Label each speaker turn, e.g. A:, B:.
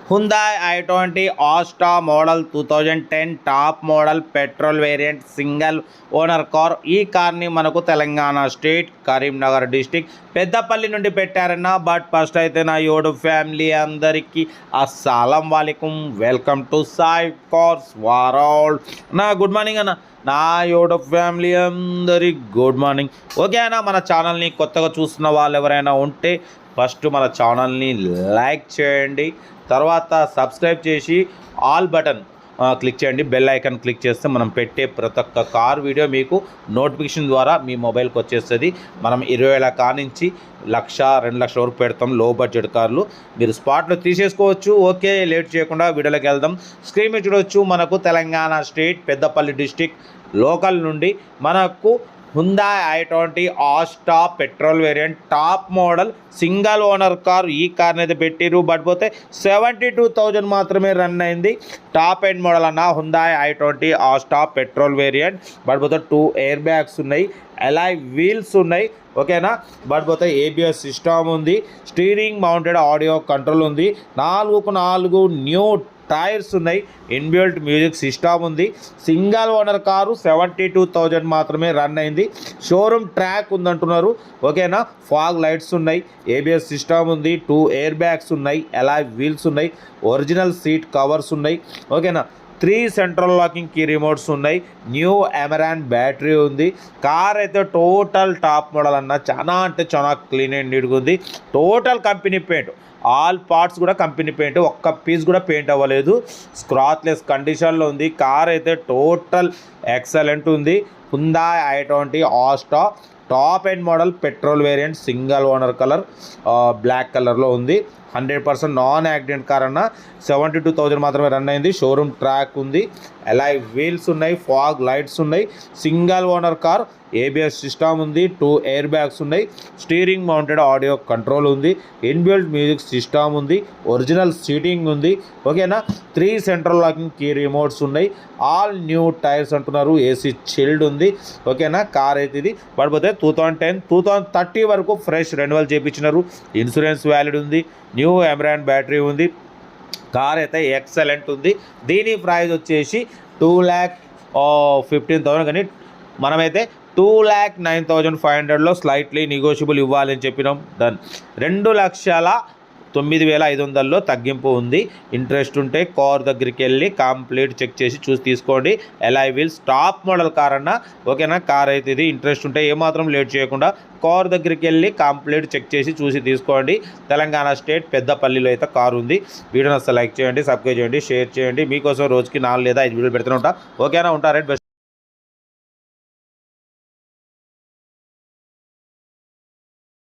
A: Hyundai i20 Asta model 2010 top model petrol variant single owner car. ఈ కార్ని మనకు Telangana state Karimnagar district Peddapalli నుండి పెట్టారన్న. But first అయితే నా యూట్యూబ్ ఫ్యామిలీ అందరికీ అస్సలం వాలేకుం, welcome to Sai cars world. నా గుడ్ మార్నింగ్ అన్న. నా యూట్యూబ్ ఫ్యామిలీ అందరికి గుడ్ మార్నింగ్. ఓకే అన్న, మన ఛానల్ని కొత్తగా చూస్తున్న వాళ్ళు ఎవరైనా ఉంటే ఫస్ట్ మన ఛానల్ని లైక్ చేయండి, తర్వాత సబ్స్క్రైబ్ చేసి ఆల్ బటన్ క్లిక్ చేయండి. బెల్ ఐకాన్ క్లిక్ చేస్తే మనం పెట్టే ప్రతి ఒక్క కార్ వీడియో మీకు నోటిఫికేషన్ ద్వారా మీ మొబైల్కి వచ్చేస్తుంది. మనం 20,000 కానించి 1,00,000 2 లక్షల వరకు పెడతాం. లో బడ్జెట్ కార్లు మీరు స్పాట్లో తీసేసుకోవచ్చు. ఓకే, లేట్ చేయకుండా వీడియోలోకి వెళ్దాం. స్క్రీన్ మీద చూడవచ్చు, మనకు Telangana state Peddapalli district local నుండి మనకు Hyundai i20 Asta petrol variant top model single owner car. ఈ కార్ని అయితే పెట్టిరు, బట్ పోతే 72,000 మాత్రమే రన్ అయింది. టాప్ ఎండ్ మోడల్ అన్న Hyundai i20 Asta petrol variant. But పోతే 2 ఎయిర్ బ్యాగ్స్ ఉన్నాయి, అలాయ్ వీల్స్ ఉన్నాయి. ఓకేనా, బట్ పోతే ABS సిస్టమ్ ఉంది, స్టీరింగ్ మౌంటెడ్ ఆడియో కంట్రోల్ ఉంది, 4x4 న్యూ టైర్స్ ఉన్నాయి, ఇన్బిల్ట్ మ్యూజిక్ సిస్టమ్ ఉంది. సింగిల్ ఓనర్ కారు, 72,000 మాత్రమే రన్ అయింది. షోరూమ్ ట్రాక్ ఉందంటున్నారు. ఓకేనా, ఫాగ్ లైట్స్ ఉన్నాయి, ABS సిస్టమ్ ఉంది, 2 ఎయిర్ బ్యాగ్స్ ఉన్నాయి, అలాయ్ వీల్స్ ఉన్నాయి, ఒరిజినల్ సీట్ కవర్స్ ఉన్నాయి. ఓకేనా, 3 సెంట్రల్ లాకింగ్ కీ రిమోట్స్ ఉన్నాయి, న్యూ అమెరాన్ బ్యాటరీ ఉంది. కార్ అయితే టోటల్ టాప్ మోడల్ అన్న, చాలా అంటే చాలా క్లీన్ అండ్ నీట్గా ఉంది. Total company paint, all parts కూడా కంపెనీ పెయింట్, ఒక్క పీస్ కూడా పెయింట్ అవ్వలేదు, స్క్రాచ్లెస్ కండిషన్లో ఉంది. కార్ అయితే టోటల్ ఎక్సలెంట్ ఉంది. Hyundai i20 Asta top end model petrol variant single owner colour, black కలర్లో ఉంది. 100% నాన్ యాక్సిడెంట్ కార్ అన్న. 72,000 మాత్రమే రన్ అయింది. షోరూమ్ ట్రాక్ ఉంది, అలాయ్ వీల్స్ ఉన్నాయి, ఫాగ్ లైట్స్ ఉన్నాయి. Single owner car, ABS system ఉంది, 2 ఎయిర్ బ్యాగ్స్ ఉన్నాయి, స్టీరింగ్ మౌంటెడ్ ఆడియో కంట్రోల్ ఉంది, ఇన్బిల్ట్ మ్యూజిక్ సిస్టమ్ ఉంది, ఒరిజినల్ సీటింగ్ ఉంది. ఓకేనా, 3 సెంట్రల్ లాకింగ్ కీ రిమోట్స్ ఉన్నాయి, ఆల్ న్యూ టైర్స్ అంటున్నారు, AC చిల్డ్ ఉంది. ఓకేనా, కార్ అయితే ఇది పడిపోతే 2010 2030 వరకు ఫ్రెష్ రెన్యువల్ చేయించినారు. ఇన్సూరెన్స్ వ్యాలిడ్ ఉంది, న్యూ అమెరాన్ బ్యాటరీ ఉంది. కార్ అయితే ఎక్సలెంట్ ఉంది. దీని ప్రైస్ వచ్చేసి 2,15,000, కానీ మనమైతే 2,09,500లో స్లైట్లీ నెగోషియబుల్ ఇవ్వాలని చెప్పినాం. డన్. 2,09,500లో తగ్గింపు ఉంది. ఇంట్రెస్ట్ ఉంటే కార్ దగ్గరికి వెళ్ళి కంప్లీట్ చెక్ చేసి చూసి తీసుకోండి. Alloy wheels top model car అన్న. ఓకేనా, కార్ అయితే ఇది. ఇంట్రెస్ట్ ఉంటే ఏమాత్రం లేట్ చేయకుండా కార్ దగ్గరికి వెళ్ళి కంప్లీట్ చెక్ చేసి చూసి తీసుకోండి. తెలంగాణ స్టేట్ పెద్దపల్లిలో అయితే కారు ఉంది. వీడియోని అసలు లైక్ చేయండి, సబ్స్క్రైబ్ చేయండి, షేర్ చేయండి. మీకోసం రోజుకి 4 లేదా 5 వీడియోలు పెడుతూనే ఉంటా. ఓకేనా, ఉంటా. రైట్. బెస్ట్.